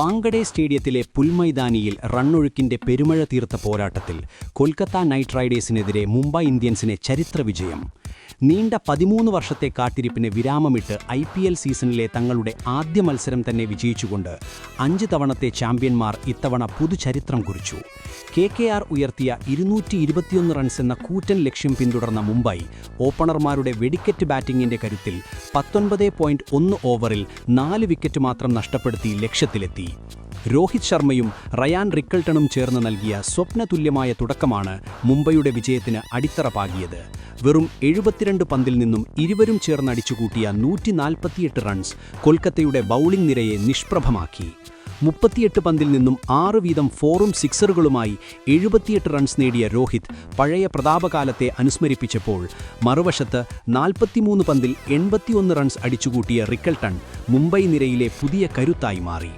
വാങ്കഡെ സ്റ്റേഡിയത്തിലെ പുൽമൈതാനിയിൽ റണ്ണൊഴുക്കിന്റെ പെരുമഴ തീർത്ത പോരാട്ടത്തിൽ കൊൽക്കത്ത നൈറ്റ് റൈഡേഴ്സിനെതിരെ മുംബൈ ഇന്ത്യൻസിനെ ചരിത്ര വിജയം. നീണ്ട 13 വർഷത്തെ കാത്തിരിപ്പിന് വിരാമമിട്ട് IPL സീസണിലെ തങ്ങളുടെ ആദ്യ മത്സരം തന്നെ വിജയിച്ചുകൊണ്ട് 5 തവണത്തെ ചാമ്പ്യന്മാർ ഇത്തവണ പുതുചരിത്രം കുറിച്ചു. KKR ഉയർത്തിയ 221 റൺസ് എന്ന കൂറ്റൻ ലക്ഷ്യം പിന്തുടർന്ന മുംബൈ ഓപ്പണർമാരുടെ വെടിക്കെറ്റ് ബാറ്റിംഗിന്റെ കരുത്തിൽ 19.1 ഓവറിൽ 4 വിക്കറ്റ് മാത്രം നഷ്ടപ്പെടുത്തി ലക്ഷ്യത്തിലെത്തി. രോഹിത് ശർമ്മയും റയാൻ റിക്കിൾട്ടണും ചേർന്ന് നൽകിയ സ്വപ്നതുല്യമായ തുടക്കമാണ് മുംബൈയുടെ വിജയത്തിന് അടിത്തറ പാകിയത്. വെറും 72 പന്തിൽ നിന്നും ഇരുവരും ചേർന്നടിച്ചുകൂട്ടിയ 148 റൺസ് കൊൽക്കത്തയുടെ ബൗളിംഗ് നിരയെ നിഷ്പ്രഭമാക്കി. 38 പന്തിൽ നിന്നും 6 വീതം 4ഉം 6റുകളുമായി 78 റൺസ് നേടിയ രോഹിത് പഴയ പ്രതാപകാലത്തെ അനുസ്മരിപ്പിച്ചപ്പോൾ, മറുവശത്ത് 43 പന്തിൽ 81 റൺസ് അടിച്ചുകൂട്ടിയ റിക്കിൾട്ടൺ മുംബൈ നിരയിലെ പുതിയ കരുത്തായി മാറി.